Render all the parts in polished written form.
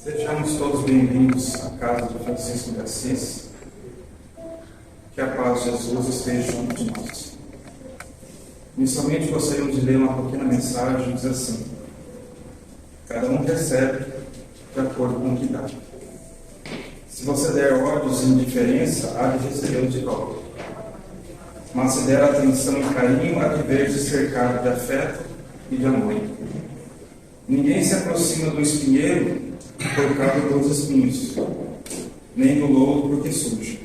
Sejamos todos bem-vindos à casa de Francisco de Assis. Que a paz de Jesus esteja junto de nós. Inicialmente gostaríamos de ler uma pequena mensagem, diz assim: cada um recebe de acordo com o que dá. Se você der ódios e indiferença, há de receber de volta. Mas se der atenção e carinho, há de ver-se cercado de afeto e de amor. Ninguém se aproxima do espinheiro por causa dos espinhos, nem do lodo porque suja.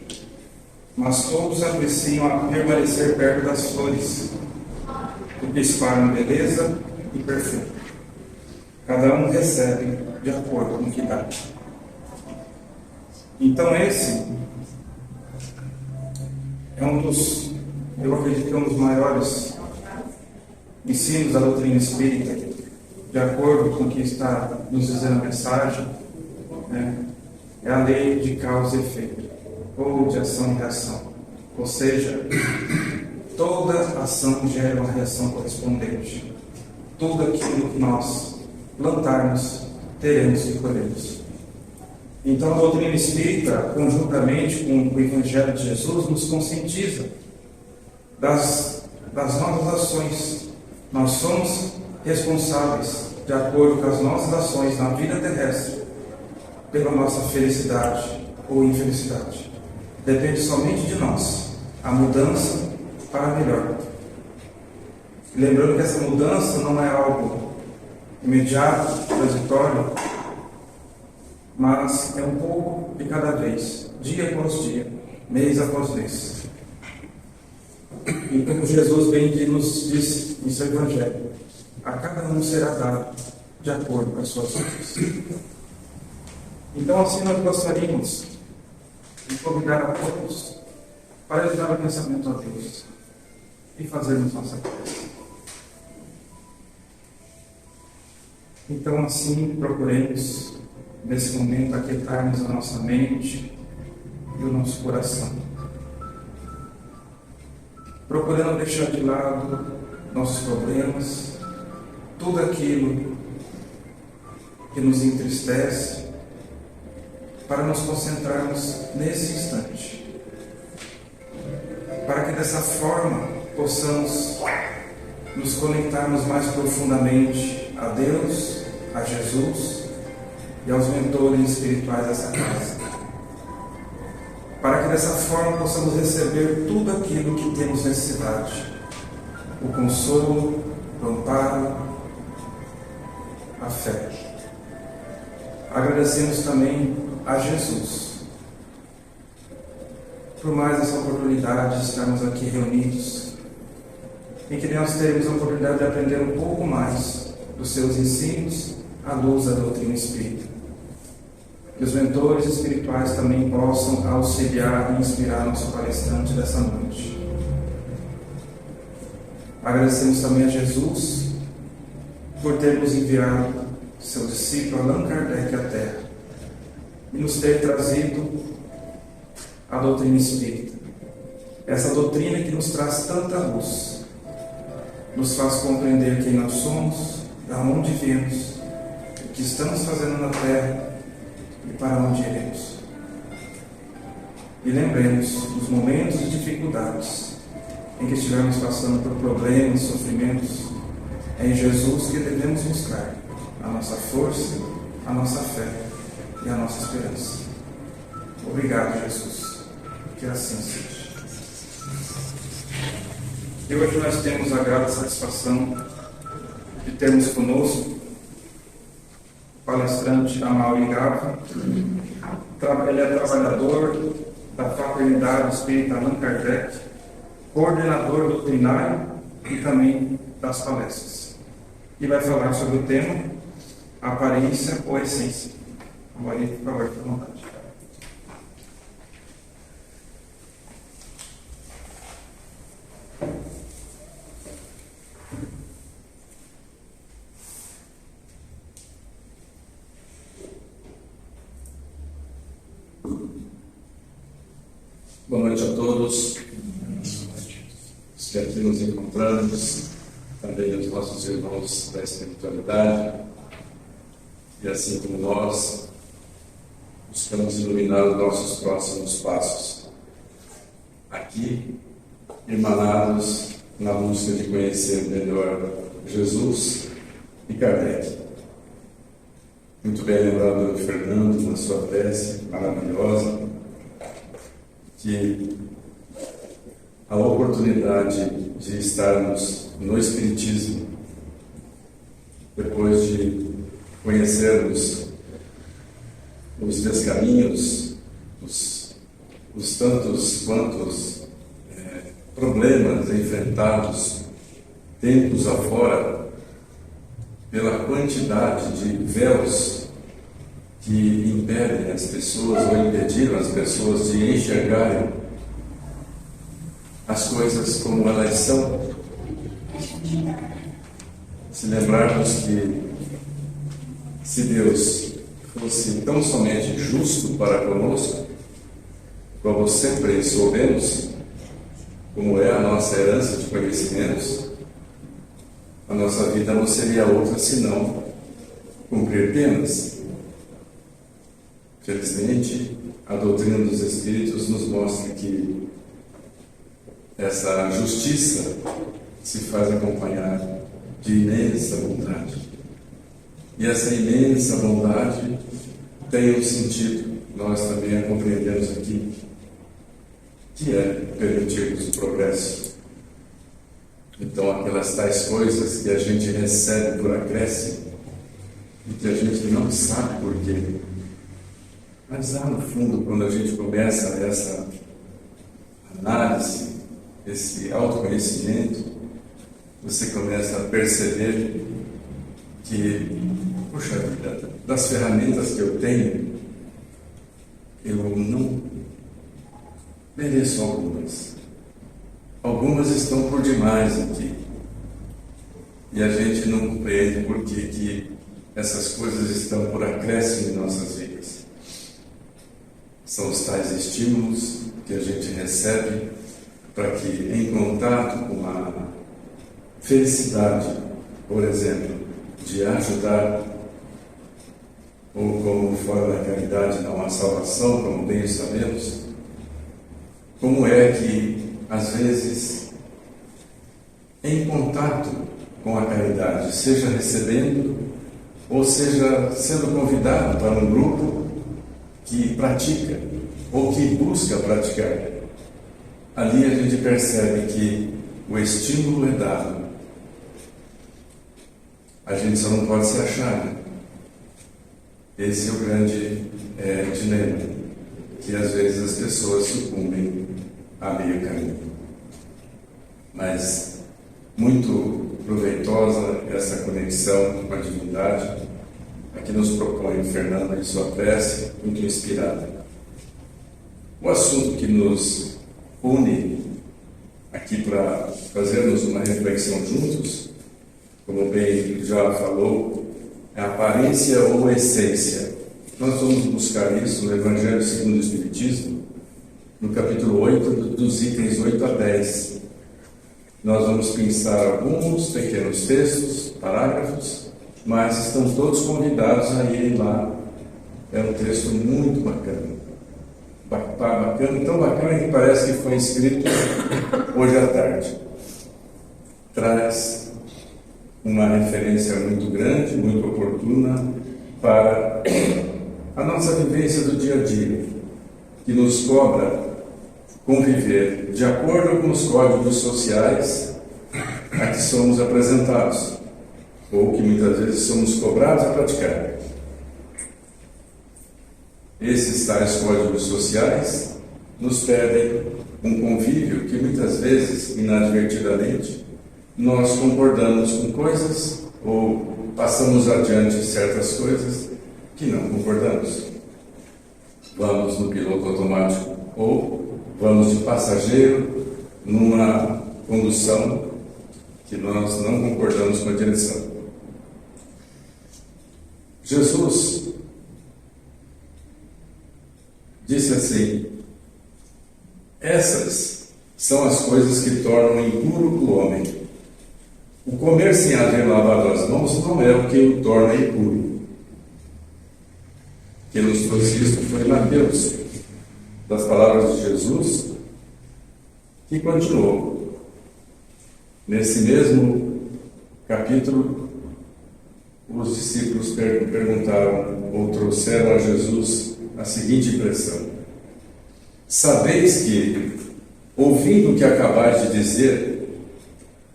Mas todos apreciam a permanecer perto das flores, porque espalham beleza e perfume. Cada um recebe de acordo com o que dá. Então esse é eu acredito que é um dos maiores ensinos da doutrina espírita, de acordo com o que está nos dizendo a mensagem, é a lei de causa e efeito, ou de ação e reação. Ou seja, toda ação gera uma reação correspondente. Tudo aquilo que nós plantarmos, teremos e colheremos. Então a doutrina espírita, conjuntamente com o Evangelho de Jesus, nos conscientiza das nossas ações. Nós somos responsáveis, de acordo com as nossas ações na vida terrestre, pela nossa felicidade ou infelicidade. Depende somente de nós a mudança para melhor. Lembrando que essa mudança não é algo imediato, transitório, mas é um pouco de cada vez, dia após dia, mês após mês. E como Jesus bem que nos disse em seu Evangelho, a cada um será dado de acordo com as suas obras. Então, assim, nós gostaríamos de convidar a todos para levar o pensamento a Deus e fazermos nossa prece. Então, assim, procuremos, nesse momento, aquietarmos a nossa mente e o nosso coração, procurando deixar de lado nossos problemas, tudo aquilo que nos entristece, para nos concentrarmos nesse instante, para que dessa forma possamos nos conectarmos mais profundamente a Deus, a Jesus e aos mentores espirituais dessa casa, para que dessa forma possamos receber tudo aquilo que temos necessidade: o consolo, o amparo, a fé. Agradecemos também a Jesus por mais essa oportunidade de estarmos aqui reunidos, em que nós teremos a oportunidade de aprender um pouco mais dos seus ensinos à luz da doutrina espírita. Que os mentores espirituais também possam auxiliar e inspirar nosso palestrante dessa noite. Agradecemos também a Jesus por ter nos enviado seu discípulo Allan Kardec à Terra e nos ter trazido a doutrina espírita. Essa doutrina que nos traz tanta luz, nos faz compreender quem nós somos, de onde viemos, o que estamos fazendo na Terra e para onde iremos. E lembremos dos momentos de dificuldades em que estivermos passando por problemas, sofrimentos, é em Jesus que devemos buscar a nossa força, a nossa fé e a nossa esperança. Obrigado, Jesus. Que assim seja. E hoje nós temos a grata satisfação de termos conosco o palestrante Amaury Gava. Ele é trabalhador da Fraternidade Espírita Allan Kardec, coordenador doutrinário e também das palestras. E vai falar sobre o tema aparência ou essência. Amaury, por favor, fique à vontade. Boa noite a todos. Espero que nos encontramos, também os nossos irmãos da espiritualidade, e assim como nós, buscamos iluminar os nossos próximos passos, aqui, emanados na busca de conhecer melhor Jesus e Kardec. Muito bem lembrado do Fernando, na sua prece maravilhosa, que a oportunidade de estarmos no Espiritismo, depois de conhecermos os descaminhos, os tantos quantos problemas enfrentados tempos afora, pela quantidade de véus que impedem as pessoas ou impediram as pessoas de enxergarem as coisas como elas são. Se lembrarmos que se Deus fosse tão somente justo para conosco, como sempre soubemos, como é a nossa herança de conhecimentos, a nossa vida não seria outra senão cumprir penas. Felizmente, a doutrina dos Espíritos nos mostra que essa justiça se faz acompanhar de imensa bondade. E essa imensa bondade tem um sentido, nós também a compreendemos aqui, que é permitirmos o progresso. Então, aquelas tais coisas que a gente recebe por acréscimo e que a gente não sabe por quê. Mas lá no fundo, quando a gente começa essa análise, esse autoconhecimento, você começa a perceber que, puxa vida, das ferramentas que eu tenho, eu não mereço algumas. Algumas estão por demais aqui. E a gente não compreende por que essas coisas estão por acréscimo em nossas vidas. São os tais estímulos que a gente recebe para que, em contato com a felicidade, por exemplo, de ajudar, ou como fora da caridade não há salvação, como bem sabemos, como é que, às vezes, em contato com a caridade, seja recebendo, ou seja sendo convidado para um grupo que pratica, ou que busca praticar, ali a gente percebe que o estímulo é dado. A gente só não pode se achar, né? Esse é o grande dilema, que às vezes as pessoas sucumbem a meio caminho. Mas muito proveitosa essa conexão com a divindade, a que nos propõe o Fernando em sua prece, muito inspirada. O assunto que nos une aqui para fazermos uma reflexão juntos, como bem já falou, é aparência ou essência. Nós vamos buscar isso no Evangelho segundo o Espiritismo, no capítulo 8, dos itens 8 a 10. Nós vamos pensar alguns pequenos textos, parágrafos, mas estão todos convidados a irem lá. É um texto muito bacana. Bacana, tão bacana que parece que foi escrito hoje à tarde. Traz uma referência muito grande, muito oportuna para a nossa vivência do dia a dia, que nos cobra conviver de acordo com os códigos sociais a que somos apresentados, ou que muitas vezes somos cobrados a praticar. Esses tais códigos sociais nos pedem um convívio que muitas vezes, inadvertidamente, nós concordamos com coisas ou passamos adiante certas coisas que não concordamos. Vamos no piloto automático ou vamos de passageiro numa condução que nós não concordamos com a direção. Jesus disse assim: essas são as coisas que tornam impuro o homem. O comer sem haver lavado as mãos não é o que o torna impuro. Quem nos trouxe isso foi Mateus, das palavras de Jesus, que continuou. Nesse mesmo capítulo, os discípulos perguntaram ou trouxeram a Jesus a seguinte impressão: sabeis que, ouvindo o que acabais de dizer,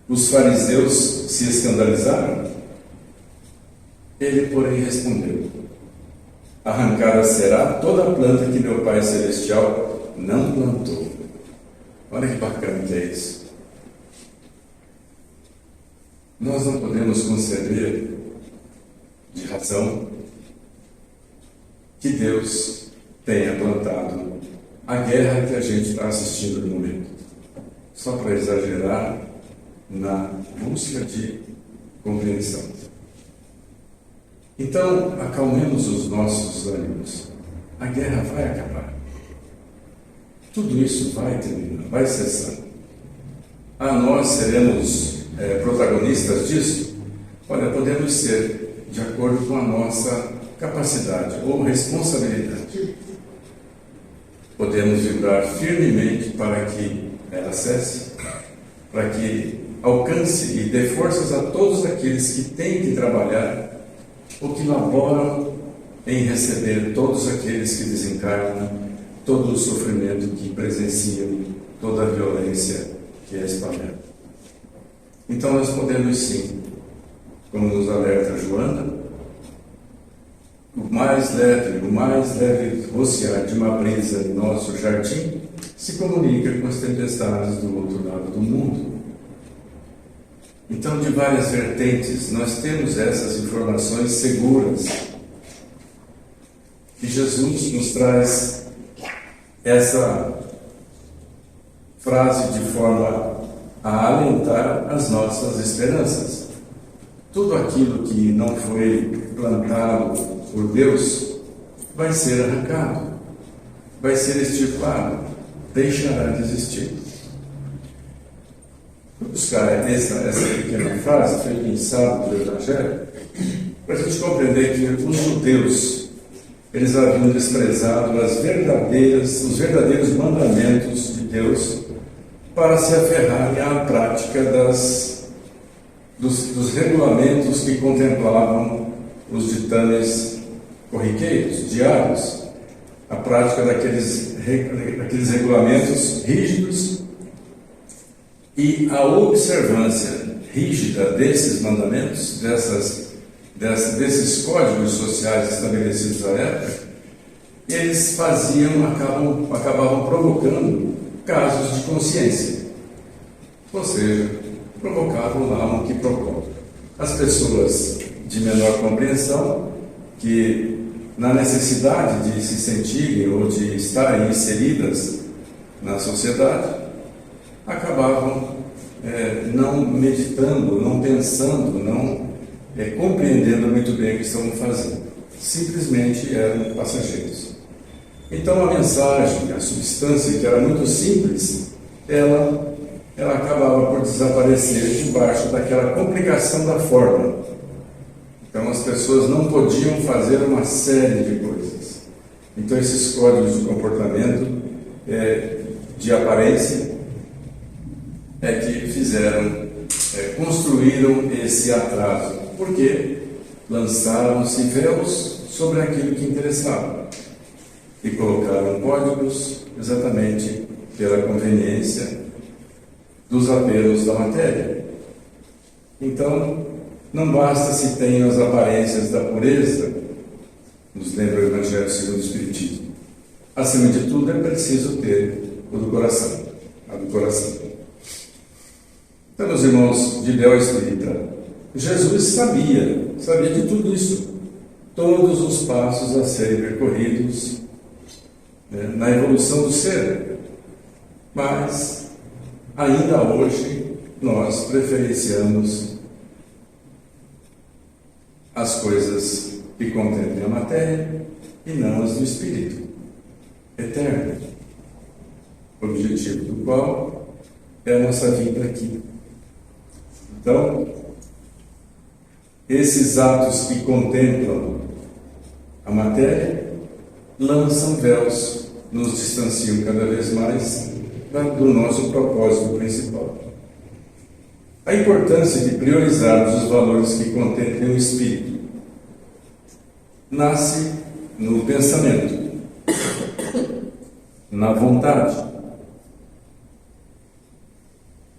os fariseus se escandalizaram? Ele, porém, respondeu: arrancada será toda a planta que meu Pai Celestial não plantou. Olha que bacana que é isso. Nós não podemos conceber de razão que Deus tenha plantado a guerra que a gente está assistindo no momento, só para exagerar na busca de compreensão. Então, acalmemos os nossos ânimos. A guerra vai acabar. Tudo isso vai terminar, vai cessar. Nós seremos protagonistas disso? Olha, podemos ser de acordo com a nossa capacidade ou responsabilidade. Podemos vibrar firmemente para que ela cesse, para que alcance e dê forças a todos aqueles que têm que trabalhar ou que laboram em receber todos aqueles que desencarnam, todo o sofrimento que presenciam, toda a violência que é espalhada. Então nós podemos sim, como nos alerta Joana, o mais leve rociar de uma brisa em nosso jardim se comunica com as tempestades do outro lado do mundo. Então, de várias vertentes, nós temos essas informações seguras. E Jesus nos traz essa frase de forma a alentar as nossas esperanças. Tudo aquilo que não foi plantado por Deus vai ser arrancado, vai ser extirpado, deixará de existir. Vou buscar essa pequena frase, foi pensado pelo Evangelho, para a gente compreender que os judeus, eles haviam desprezado os verdadeiros mandamentos de Deus para se aferrarem à prática dos regulamentos que contemplavam os ditames corriqueiros, diários, a prática daqueles regulamentos rígidos e a observância rígida desses mandamentos, desses códigos sociais estabelecidos à época, eles acabavam provocando casos de consciência, ou seja, provocavam lá um quiprocó. As pessoas de menor compreensão, que na necessidade de se sentirem ou de estarem inseridas na sociedade, acabavam não meditando, não pensando, não compreendendo muito bem o que estavam fazendo. Simplesmente eram passageiros. Então a mensagem, a substância, que era muito simples, ela acabava por desaparecer debaixo daquela complicação da forma. Então as pessoas não podiam fazer uma série de coisas. Então esses códigos de comportamento, de aparência, que construíram esse atraso, porque lançaram-se véus sobre aquilo que interessava e colocaram códigos exatamente pela conveniência dos apelos da matéria. Então, não basta se tenham as aparências da pureza, nos lembra o Evangelho segundo o Espiritismo. Acima de tudo, é preciso ter o do coração, a do coração. Então, meus irmãos de Bel Espírita, Jesus sabia de tudo isso, todos os passos a serem percorridos na evolução do ser, mas ainda hoje nós preferenciamos as coisas que contemplam a matéria e não as do espírito eterno, o objetivo do qual é a nossa vida aqui. Então, esses atos que contemplam a matéria lançam véus, nos distanciam cada vez mais do nosso propósito principal. A importância de priorizarmos os valores que contemplem o espírito nasce no pensamento, na vontade,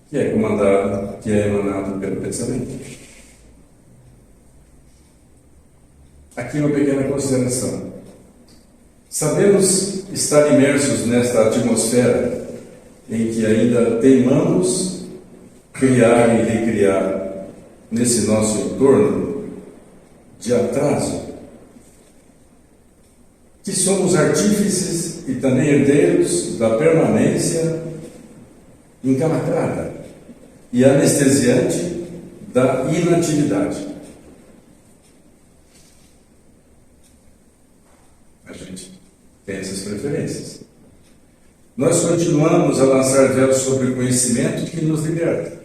que é comandado, que é emanado pelo pensamento. Aqui uma pequena consideração. Sabemos estar imersos nesta atmosfera em que ainda teimamos criar e recriar nesse nosso entorno de atraso, que somos artífices e também herdeiros da permanência encalacrada e anestesiante da inatividade. A gente tem essas preferências. Nós continuamos a lançar véus sobre o conhecimento que nos liberta,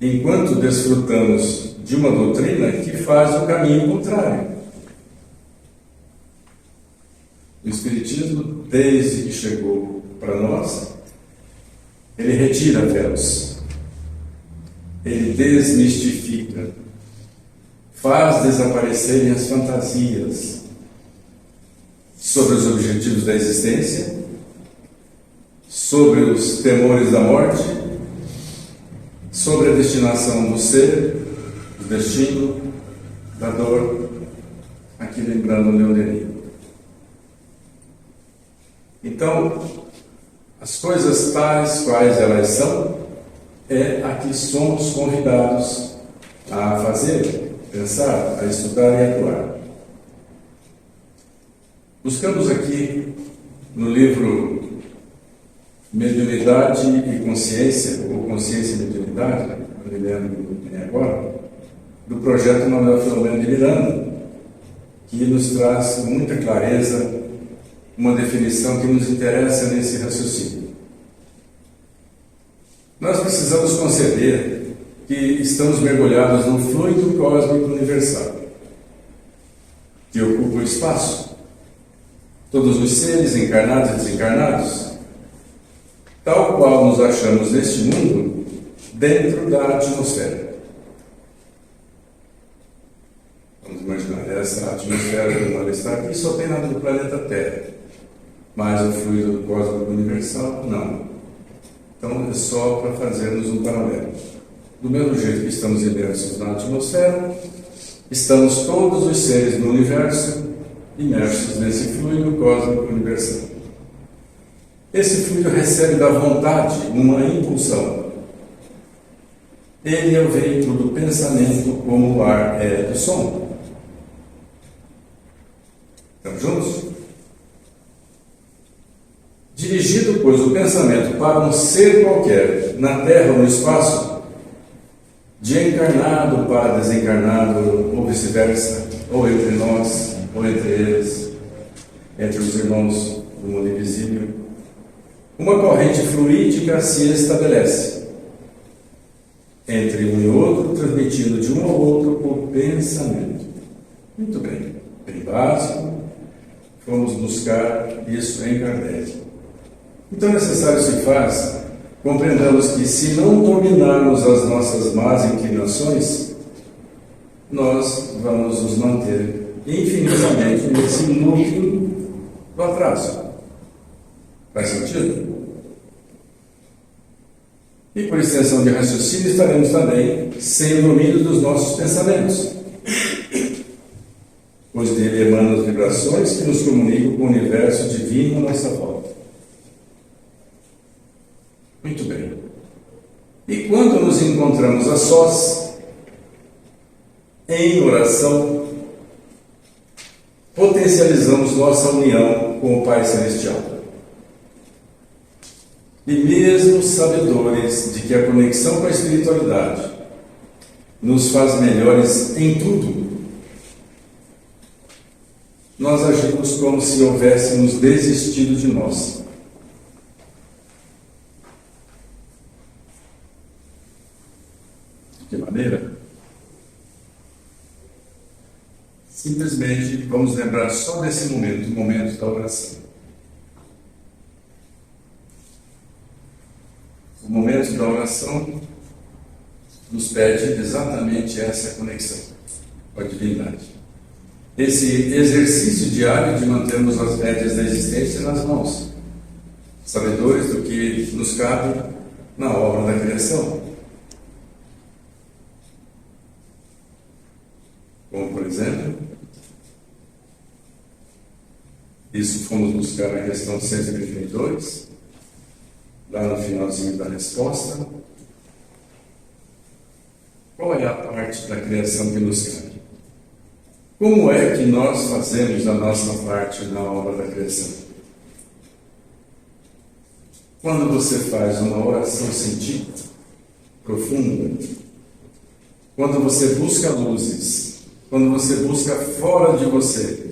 enquanto desfrutamos de uma doutrina que faz o caminho contrário. O Espiritismo, desde que chegou para nós, ele retira véus, ele desmistifica, faz desaparecerem as fantasias sobre os objetivos da existência, sobre os temores da morte, sobre a destinação do ser, do destino, da dor, aqui lembrando o Leon Denis. Então, as coisas tais quais elas são, é a que somos convidados a fazer, pensar, a estudar e atuar. Buscamos aqui no livro Mediunidade e Consciência, ou Consciência e Mediunidade, não me lembro nem agora, do projeto Manuel Filomeno de Miranda, que nos traz com muita clareza uma definição que nos interessa nesse raciocínio. Nós precisamos conceber que estamos mergulhados num fluido cósmico universal, que ocupa o espaço. Todos os seres, encarnados e desencarnados, tal qual nos achamos neste mundo, dentro da atmosfera. Vamos imaginar, essa atmosfera que ela está aqui só tem nada do planeta Terra, mas o fluido cósmico universal, não. Então, é só para fazermos um paralelo. Do mesmo jeito que estamos imersos na atmosfera, estamos todos os seres do universo imersos nesse fluido cósmico universal. Esse fluido recebe da vontade uma impulsão. Ele é o veículo do pensamento, como o ar é do som. Estamos juntos? Dirigido, pois, o pensamento para um ser qualquer, na Terra ou no espaço, de encarnado para desencarnado, ou vice-versa, ou entre nós, ou entre eles, entre os irmãos do mundo invisível, uma corrente fluídica se estabelece entre um e outro, transmitindo de um ao outro o pensamento. Muito bem, bem básico, vamos buscar isso em Kardec. Então, necessário se faz compreendamos que, se não dominarmos as nossas más inclinações, nós vamos nos manter infinitamente nesse núcleo do atraso. Faz sentido? E, por extensão de raciocínio, estaremos também sem o domínio dos nossos pensamentos, pois dele emanam as vibrações que nos comunicam com o universo divino à nossa volta. Muito bem. E quando nos encontramos a sós, em oração, potencializamos nossa união com o Pai Celestial. E mesmo sabedores de que a conexão com a espiritualidade nos faz melhores em tudo, nós agimos como se houvéssemos desistido de nós. De que maneira? simplesmente vamos lembrar só desse momento, o momento da oração. O momento da oração nos pede exatamente essa conexão com a divindade. Esse exercício diário de mantermos as rédeas da existência nas mãos, sabedores do que nos cabe na obra da criação. Como, por exemplo, isso fomos buscar na questão 132, lá no finalzinho da resposta. Qual é a parte da criação que nos cabe? Como é que nós fazemos a nossa parte na obra da criação? Quando você faz uma oração sentida, profunda, quando você busca luzes, quando você busca fora de você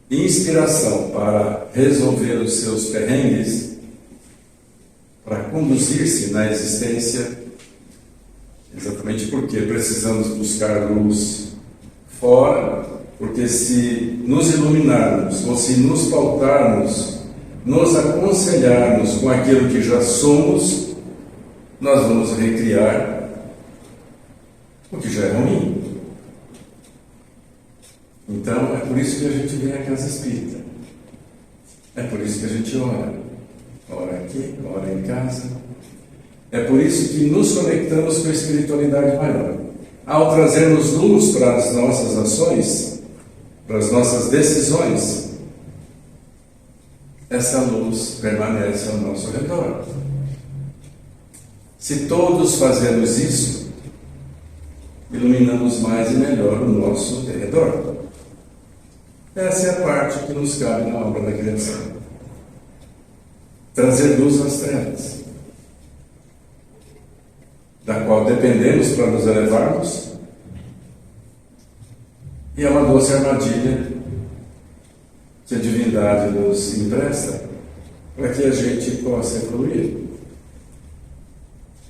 inspiração para resolver os seus perrengues, para conduzir-se na existência, exatamente porque precisamos buscar luz fora, porque se nos iluminarmos, ou se nos pautarmos, nos aconselharmos com aquilo que já somos, nós vamos recriar o que já é ruim. Então, é por isso que a gente vem à casa espírita. É por isso que a gente ora. Ora aqui, ora em casa. É por isso que nos conectamos com a espiritualidade maior. Ao trazermos luz para as nossas ações, para as nossas decisões, essa luz permanece ao nosso redor. Se todos fazemos isso, iluminamos mais e melhor o nosso redor. Essa é a parte que nos cabe na obra da criação. Trazer luz às trevas, da qual dependemos para nos elevarmos, e é uma doce armadilha que a divindade nos empresta para que a gente possa evoluir,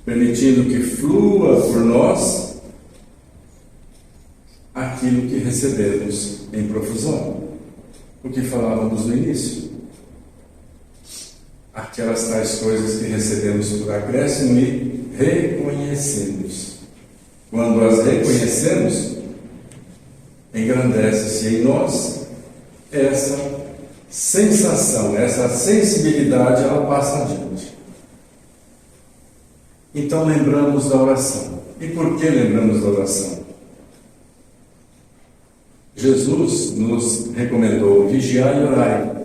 permitindo que flua por nós aquilo que recebemos em profusão, o que falávamos no início. Aquelas tais coisas que recebemos por acréscimo e reconhecemos. Quando as reconhecemos, engrandece-se em nós essa sensação, essa sensibilidade, ela passa adiante. Então lembramos da oração. E por que lembramos da oração? Jesus nos recomendou vigiar e orar,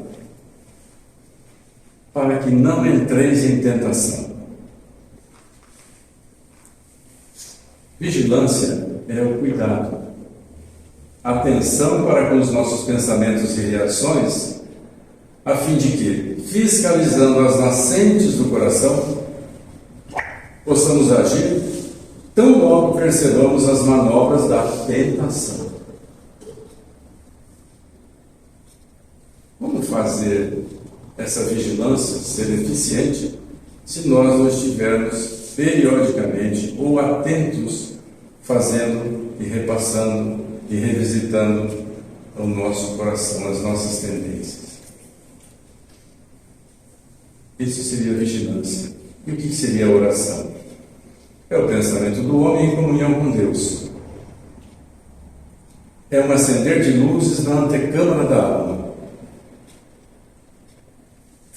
para que não entreis em tentação. Vigilância é o cuidado, atenção para com os nossos pensamentos e reações, a fim de que, fiscalizando as nascentes do coração, possamos agir tão logo percebamos as manobras da tentação. Como fazer essa vigilância ser eficiente se nós não estivermos periodicamente ou atentos, fazendo e repassando e revisitando o nosso coração, as nossas tendências? Isso seria vigilância. E o que seria a oração? É o pensamento do homem em comunhão com Deus. É um acender de luzes na antecâmara da alma.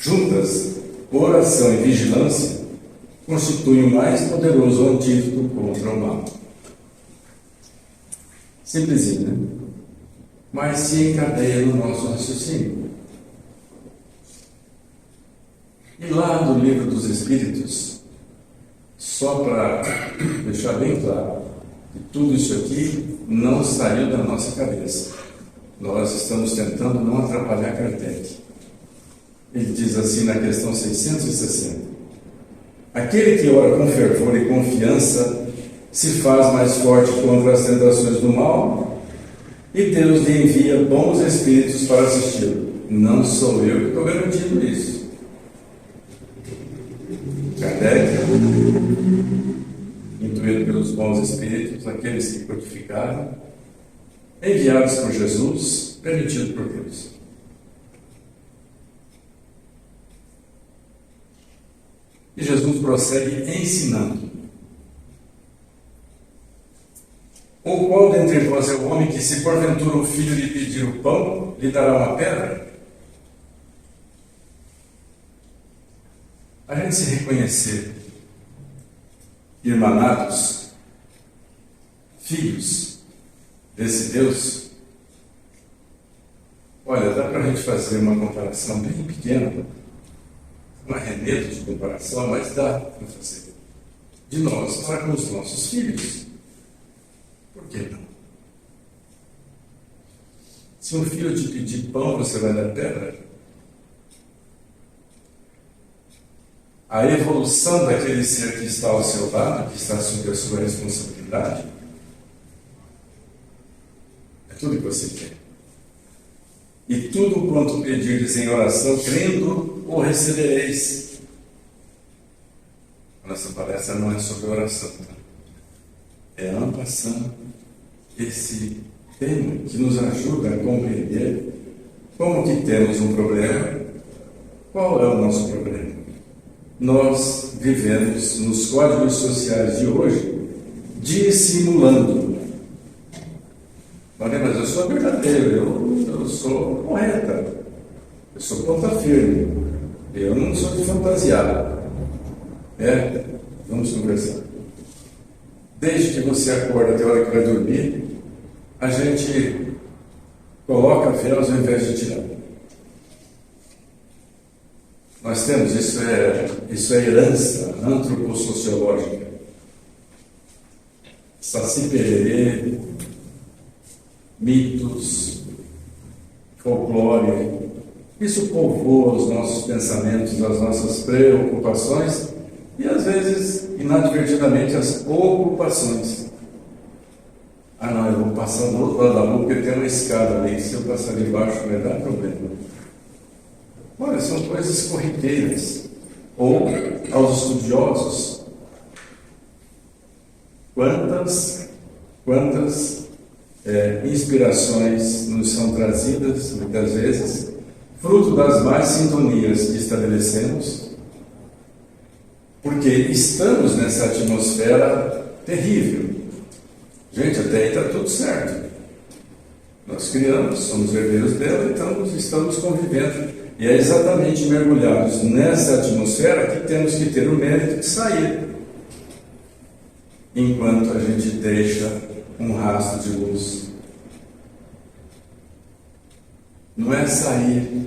Juntas, oração e vigilância constituem o mais poderoso antídoto contra o mal. Simplesinho, né? Mas se encadeia no nosso raciocínio. E lá do Livro dos Espíritos, só para deixar bem claro que tudo isso aqui não saiu da nossa cabeça. Nós estamos tentando não atrapalhar Kardec. Ele diz assim na questão 660: aquele que ora com fervor e confiança se faz mais forte contra as tentações do mal, e Deus lhe envia bons espíritos para assisti-lo. Não sou eu que estou garantindo isso. Kardec, intuído pelos bons espíritos, aqueles que codificaram, enviados por Jesus, permitidos por Deus. E Jesus prossegue ensinando. Ou qual dentre vós é o homem que, se porventura o filho lhe pedir o pão, lhe dará uma pedra? A gente se reconhecer irmanados, filhos desse Deus, olha, dá para a gente fazer uma comparação bem pequena, não é remédio de comparação, mas dá para fazer, de nós para com os nossos filhos. Por que não? Se um filho te pedir pão, você vai dar pedra? A evolução daquele ser que está ao seu lado, que está sob a sua responsabilidade, é tudo que você quer. E tudo quanto pedirdes em oração, crendo, o recebereis. A nossa palestra não é sobre oração, tá? É ampassando esse tema que nos ajuda a compreender como que temos um problema. Qual é o nosso problema? Nós vivemos nos códigos sociais de hoje dissimulando. Mas eu sou verdadeiro, eu sou correta, eu sou ponta firme, eu não sou de fantasiar. Vamos conversar. Desde que você acorda até a hora que vai dormir, a gente coloca véus ao invés de tirar. Nós temos, isso é herança antropossociológica. Saci Pererê, mitos, folclore, isso povoa os nossos pensamentos, as nossas preocupações e, às vezes, inadvertidamente, as ocupações. Não, eu vou passar do outro lado da rua porque tem uma escada ali, se eu passar de baixo vai dar problema. Olha, são coisas corriqueiras. Ou, aos estudiosos, quantas inspirações nos são trazidas, muitas vezes, fruto das más sintonias que estabelecemos, porque estamos nessa atmosfera terrível. Gente, até aí está tudo certo. Nós criamos, somos herdeiros dela, então estamos convivendo. E é exatamente mergulhados nessa atmosfera que temos que ter o mérito de sair, enquanto a gente deixa um rastro de luz. Não é sair,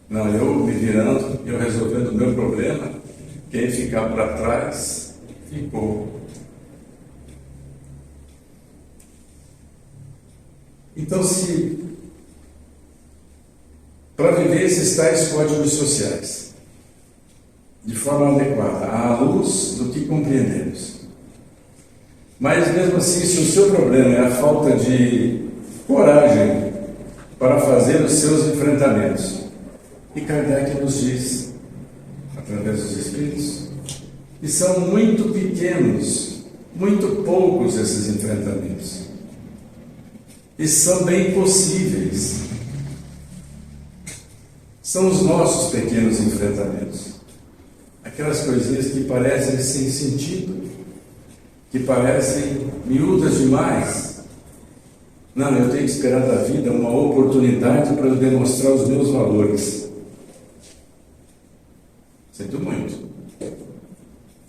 não, eu me virando, eu resolvendo o meu problema, quem ficar para trás, ficou. Então, para viver esses tais códigos sociais, de forma adequada, à luz do que compreendemos. Mas, mesmo assim, se o seu problema é a falta de coragem para fazer os seus enfrentamentos, e Kardec nos diz, através dos Espíritos, que são muito pequenos, muito poucos esses enfrentamentos, e são bem possíveis. São os nossos pequenos enfrentamentos. Aquelas coisinhas que parecem sem sentido, que parecem miúdas demais. Não, eu tenho que esperar da vida uma oportunidade para eu demonstrar os meus valores. Sinto muito.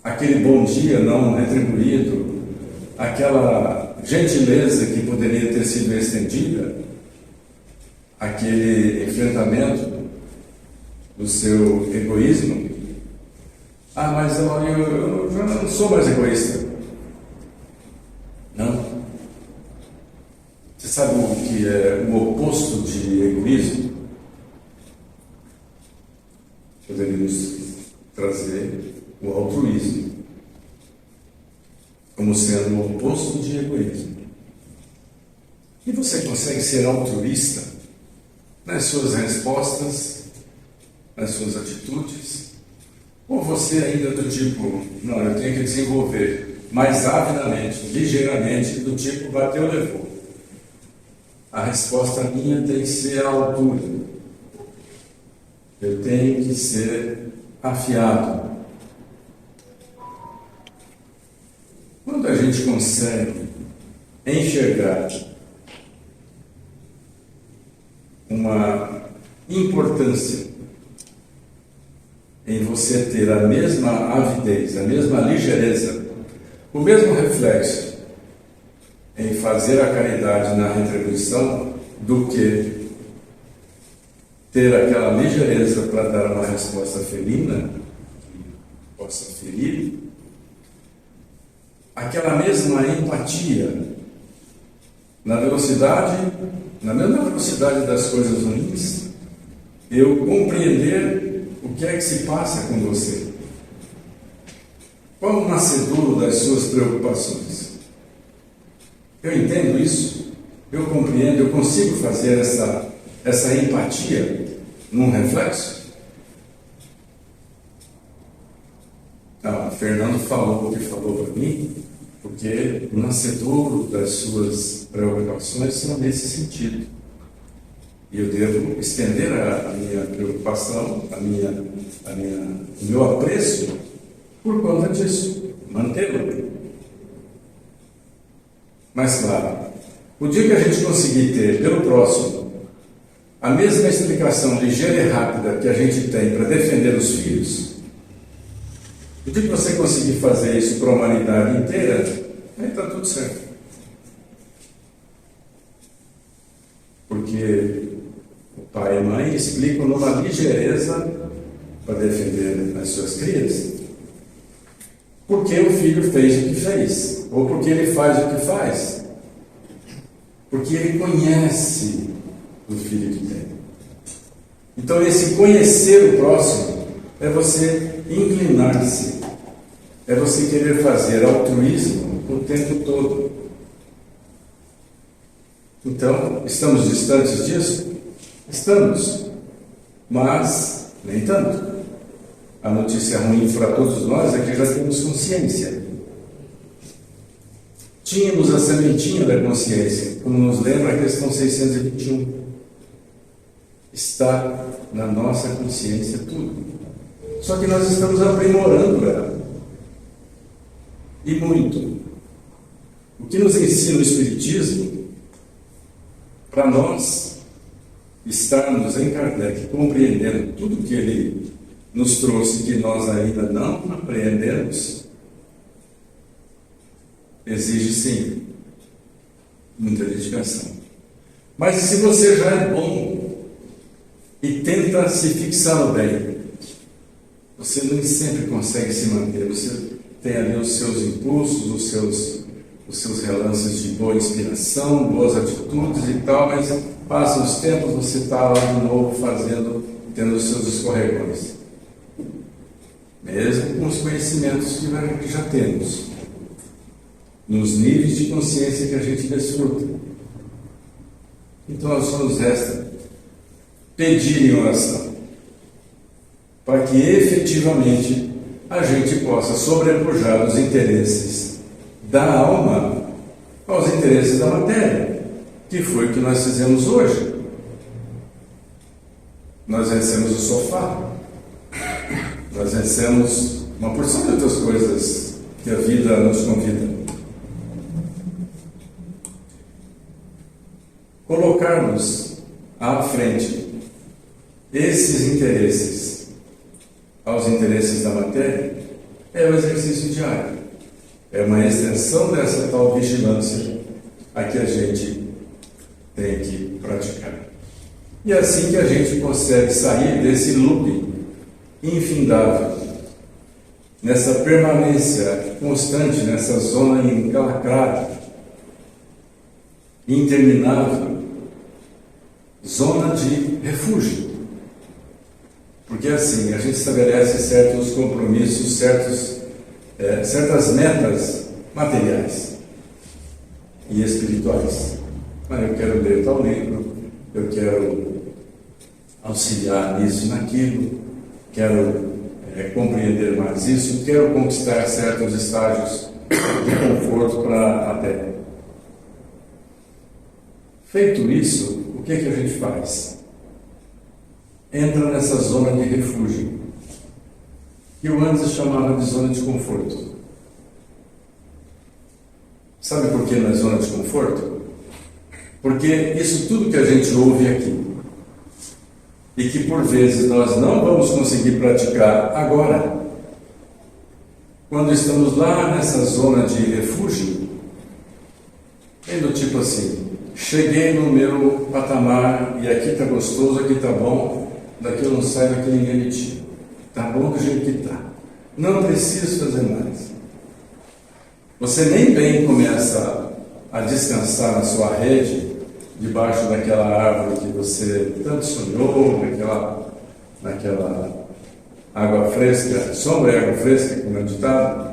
Aquele bom dia não retribuído, aquela gentileza que poderia ter sido estendida, aquele enfrentamento do seu egoísmo. Mas eu já não sou mais egoísta. Não. Você sabe o que é o oposto de egoísmo? Poderíamos trazer o altruísmo como sendo o oposto de egoísmo. E você consegue ser altruísta nas suas respostas, nas suas atitudes? Ou você ainda do tipo, não, eu tenho que desenvolver mais avidamente, ligeiramente, do tipo bateu, levou? a resposta minha tem que ser à altura. Eu tenho que ser afiado. Quando a gente consegue enxergar uma importância em você ter a mesma avidez, a mesma ligeireza, o mesmo reflexo em fazer a caridade na retribuição do que ter aquela ligeireza para dar uma resposta felina que possa ferir, aquela mesma empatia na mesma velocidade das coisas ruins, eu compreender o que é que se passa com você. Qual o nascedouro das suas preocupações? Eu entendo isso, eu compreendo, eu consigo fazer essa empatia num reflexo? Não, Fernando falou o que falou para mim, porque o nascedouro das suas preocupações são nesse sentido. E eu devo estender a minha preocupação, o meu apreço por conta disso, mantê-lo. Mas claro, o dia que a gente conseguir ter pelo próximo a mesma explicação ligeira e rápida que a gente tem para defender os filhos, o dia que você conseguir fazer isso para a humanidade inteira, aí está tudo certo. Porque o pai e a mãe explicam numa ligeireza para defender as suas crias, porque o filho fez o que fez, ou porque ele faz o que faz, porque ele conhece o filho que tem. Então, esse conhecer o próximo é você inclinar-se, é você querer fazer altruísmo o tempo todo. Então, estamos distantes disso? Estamos, mas nem tanto. A notícia ruim para todos nós é que já temos consciência. Tínhamos a sementinha da consciência, como nos lembra a questão 621. Está na nossa consciência tudo. Só que nós estamos aprimorando ela. E muito. O que nos ensina o Espiritismo, para nós estarmos em Kardec compreendendo tudo que ele nos trouxe, que nós ainda não apreendemos, exige sim muita dedicação. Mas se você já é bom e tenta se fixar no bem, você nem sempre consegue se manter. Você tem ali os seus impulsos, os seus relances de boa inspiração, boas atitudes e tal, mas passam os tempos, você está lá de novo tendo os seus escorregões. Mesmo com os conhecimentos que já temos, nos níveis de consciência que a gente desfruta. Então, só nos resta pedir em oração, para que efetivamente a gente possa sobrepujar os interesses da alma aos interesses da matéria, que foi o que nós fizemos hoje. Nós vencemos o sofá, nós vencemos uma porção de outras coisas que a vida nos convida. Colocarmos à frente esses interesses aos interesses da matéria é um exercício diário. É uma extensão dessa tal vigilância a que a gente tem que praticar. E é assim que a gente consegue sair desse loop infindável, nessa permanência constante, nessa zona encalacrada, interminável, zona de refúgio. Porque assim, a gente estabelece certos compromissos, certas metas materiais e espirituais. Eu quero ler tal livro, eu quero auxiliar nisso e naquilo, quero compreender mais isso, quero conquistar certos estágios de conforto para a Terra. Feito isso, o que é que a gente faz? Entra nessa zona de refúgio, que o antes chamava de zona de conforto. Sabe por que não é zona de conforto? Porque isso tudo que a gente ouve aqui, e que por vezes nós não vamos conseguir praticar agora, quando estamos lá nessa zona de refúgio, é do tipo assim: cheguei no meu patamar e aqui está gostoso, aqui está bom, daqui eu não saio, daqui ninguém me tira. Está bom do jeito que está. Não preciso fazer mais. Você nem bem começa a descansar na sua rede, debaixo daquela árvore que você tanto sonhou, naquela água fresca, sombra e água fresca, como é ditado.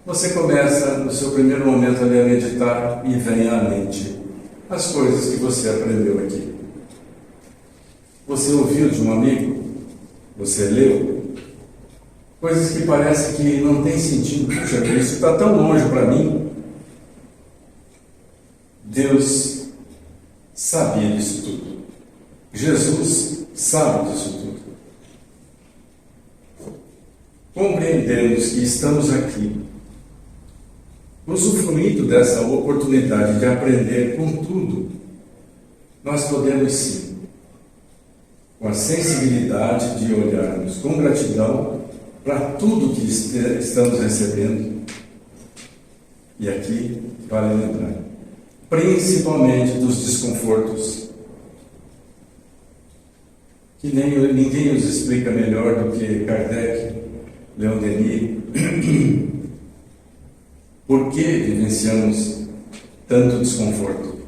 Você começa, no seu primeiro momento, ali a meditar e vem à mente as coisas que você aprendeu aqui. Você ouviu de um amigo, você leu, coisas que parece que não tem sentido. Puxa, isso está tão longe para mim. Deus sabia disso tudo. Jesus sabe disso tudo. Compreendemos que estamos aqui, usufruindo dessa oportunidade de aprender com tudo. Nós podemos sim, com a sensibilidade de olharmos com gratidão para tudo que estamos recebendo. E aqui vale lembrar, principalmente dos desconfortos, que ninguém nos explica melhor do que Kardec, Leon Denis, por que vivenciamos tanto desconforto.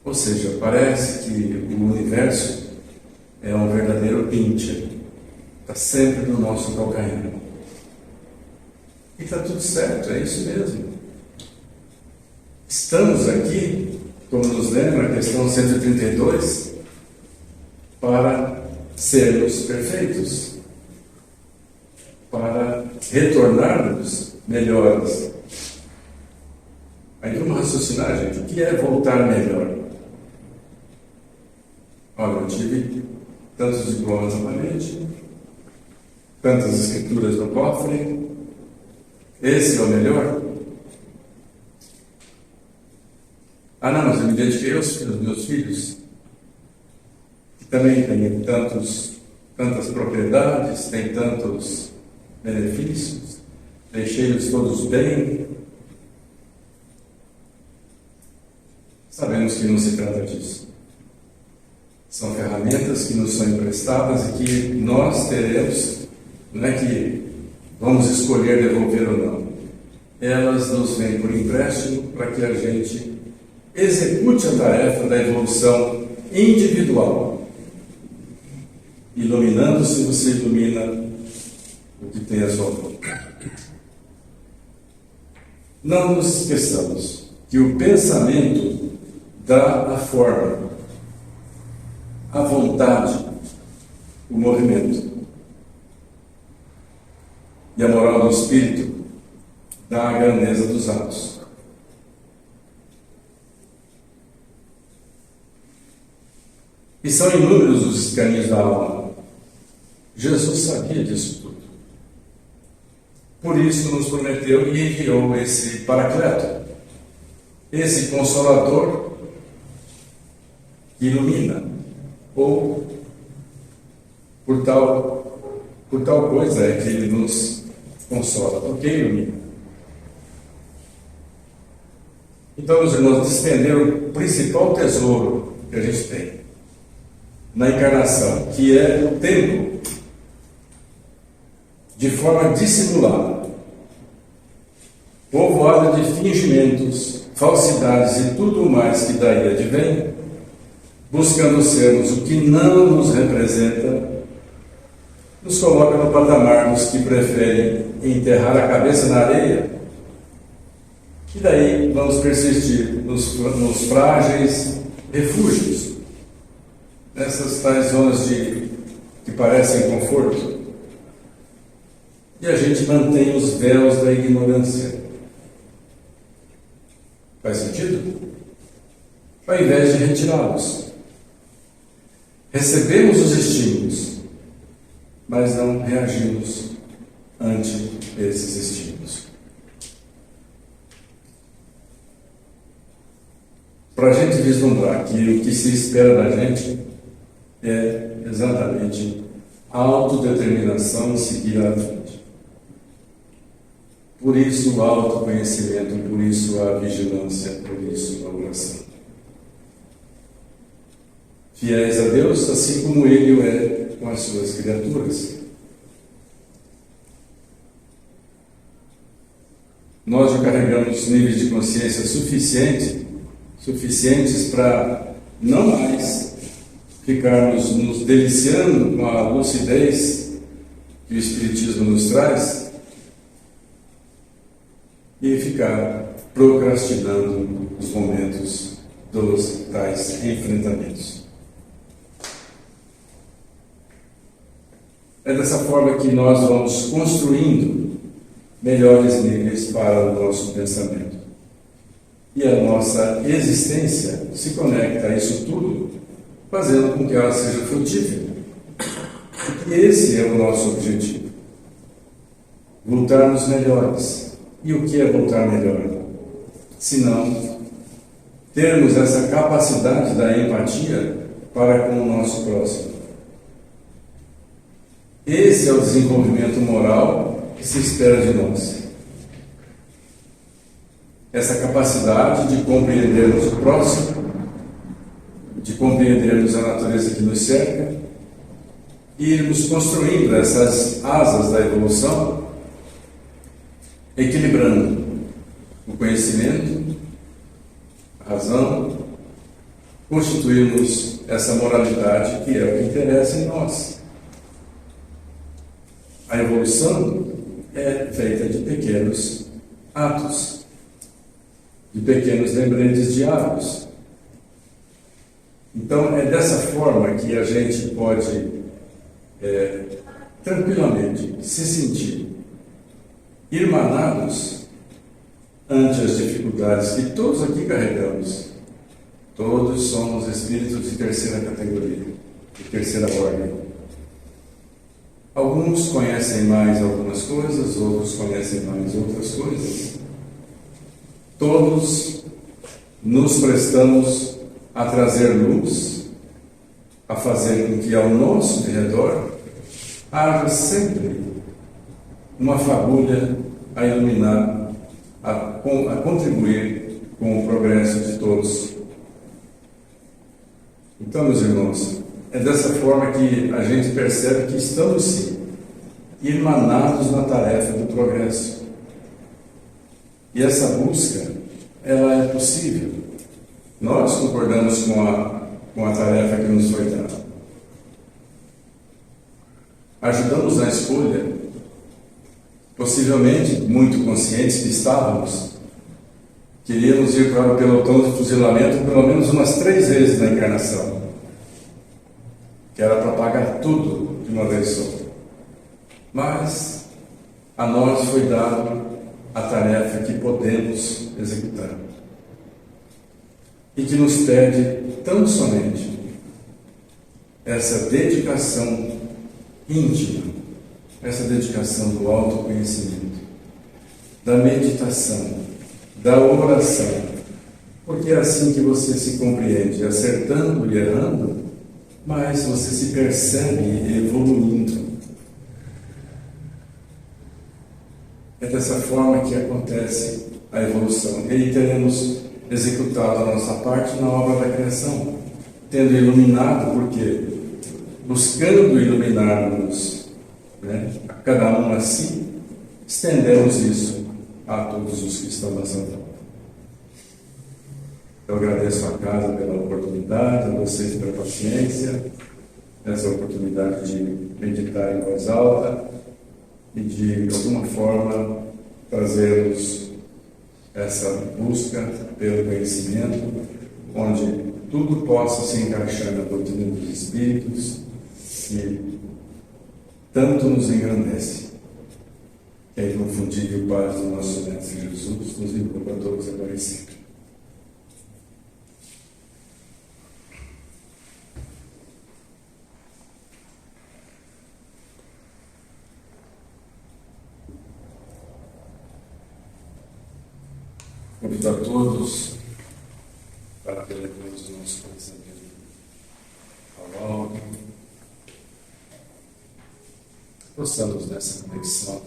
Ou seja, parece que o universo é um verdadeiro pincher, está sempre no nosso calcanhar. E está tudo certo, é isso mesmo. Estamos aqui, como nos lembra a questão 132, para sermos perfeitos, para retornarmos melhores. Aí vamos raciocinar, gente, o que é voltar melhor? Olha, eu tive tantos diplomas na parede, tantas escrituras no cofre, esse é o melhor? Ah, não, mas eu me dediquei aos meus filhos, que também têm tantas propriedades, têm tantos benefícios, deixei-os todos bem. Sabemos que não se trata disso. São ferramentas que nos são emprestadas e que nós teremos, não é que vamos escolher devolver ou não. Elas nos vêm por empréstimo para que a gente execute a tarefa da evolução individual. Iluminando-se, você ilumina o que tem à sua volta. Não nos esqueçamos que o pensamento dá a forma, a vontade, o movimento. E a moral do espírito dá a grandeza dos atos. E são inúmeros os caminhos da alma. Jesus sabia disso tudo. Por isso nos prometeu e enviou esse Paracleto, esse Consolador que ilumina, ou por tal coisa é que ele nos consola, porque ilumina. Então, meus irmãos, despender o principal tesouro que a gente tem na encarnação, que é o tempo, de forma dissimulada, povoada de fingimentos, falsidades e tudo mais que daí advém, buscando sermos o que não nos representa, nos coloca no patamar dos que preferem enterrar a cabeça na areia, e daí vamos persistir nos frágeis refúgios, nessas tais zonas que parecem conforto, e a gente mantém os véus da ignorância. Faz sentido? ao invés de retirá-los. Recebemos os estímulos, mas não reagimos ante esses estímulos. Para a gente vislumbrar que o que se espera da gente é exatamente a autodeterminação em seguir à frente. Por isso o autoconhecimento, por isso a vigilância, por isso a oração. Fiéis a Deus, assim como Ele o é com as suas criaturas. Nós já carregamos níveis de consciência suficientes para não mais ficarmos nos deliciando com a lucidez que o Espiritismo nos traz e ficar procrastinando os momentos dos tais enfrentamentos. É dessa forma que nós vamos construindo melhores níveis para o nosso pensamento. E a nossa existência se conecta a isso tudo, fazendo com que ela seja frutífera. E esse é o nosso objetivo. Voltarmos melhores. E o que é voltar melhor? Se não termos essa capacidade da empatia para com o nosso próximo. Esse é o desenvolvimento moral que se espera de nós. Essa capacidade de compreendermos o próximo, de compreendermos a natureza que nos cerca e irmos construindo essas asas da evolução, equilibrando o conhecimento, a razão, constituirmos essa moralidade que é o que interessa em nós. A evolução é feita de pequenos atos, de pequenos lembretes diários. Então, é dessa forma que a gente pode tranquilamente se sentir irmanados ante as dificuldades que todos aqui carregamos. Todos somos espíritos de terceira categoria, de terceira ordem. Alguns conhecem mais algumas coisas, outros conhecem mais outras coisas. Todos nos prestamos a trazer luz, a fazer com que ao nosso redor haja sempre uma fagulha a iluminar, a contribuir com o progresso de todos. Então, meus irmãos, é dessa forma que a gente percebe que estamos, sim, irmanados na tarefa do progresso. E essa busca, ela é possível. Nós concordamos com a tarefa que nos foi dada. Ajudamos na escolha, possivelmente muito conscientes que estávamos. Queríamos ir para o pelotão de fuzilamento pelo menos umas 3 vezes na encarnação, que era para pagar tudo de uma vez só. Mas a nós foi dada a tarefa que podemos executar e que nos pede tão somente essa dedicação íntima, essa dedicação do autoconhecimento, da meditação, da oração, porque é assim que você se compreende, acertando e errando, mas você se percebe evoluindo. É dessa forma que acontece a evolução. E aí teremos executado a nossa parte na obra da criação, tendo iluminado, porque buscando iluminar-nos, a cada um a si, estendemos isso a todos os que estão à nossa volta. Eu agradeço a casa pela oportunidade, a vocês pela paciência, essa oportunidade de meditar em voz alta e de alguma forma trazermos essa busca pelo conhecimento, onde tudo possa se encaixar na doutrina dos Espíritos, que tanto nos engrandece. Que a inconfundível paz do nosso Mestre Jesus nos envolva a todos agora e sempre. Convido a todos para que levemos o nosso pensamento ao alto. Possamos nessa conexão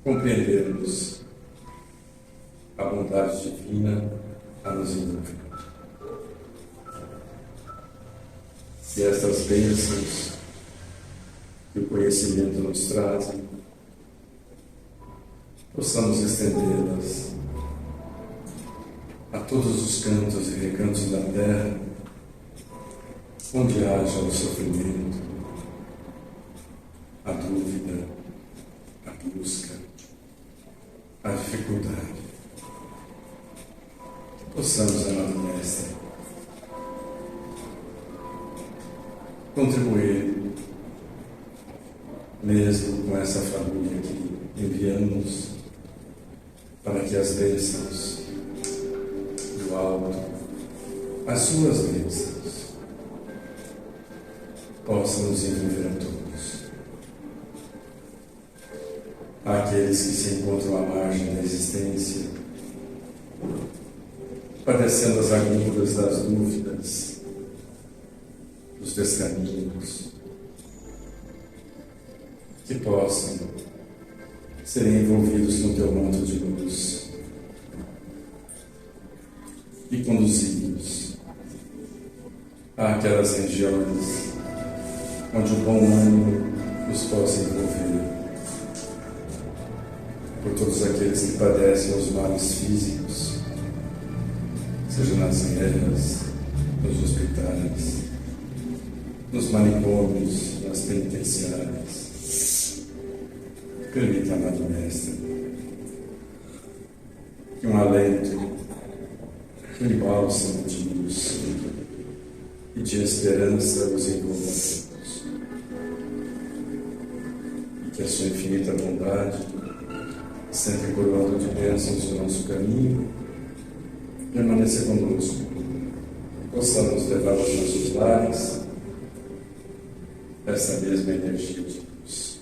compreendermos a bondade divina a nos envolver. E estas bênçãos que o conhecimento nos traz, possamos estendê-las a todos os cantos e recantos da terra, onde haja o sofrimento, a dúvida, a busca, a dificuldade. Possamos, amado Mestre, contribuir, mesmo com essa família que enviamos, para que as bênçãos do alto, as suas bênçãos, possam nos envolver a todos. Aqueles que se encontram à margem da existência, padecendo as agruras das dúvidas, dos descaminhos, que possam ser envolvidos no teu manto de luz e conduzidos àquelas regiões onde o bom ânimo nos possa envolver. Por todos aqueles que padecem os males físicos, seja nas guerras, nos hospitais, nos manicômios, nas penitenciárias. Permita, amado Mestre, que um alento, que um bálsamo de luz e de esperança os envolva a todos. E que a sua infinita bondade, sempre coroando de bênçãos o nosso caminho, permaneça conosco. Possamos levar aos nossos lares essa mesma energia de luz.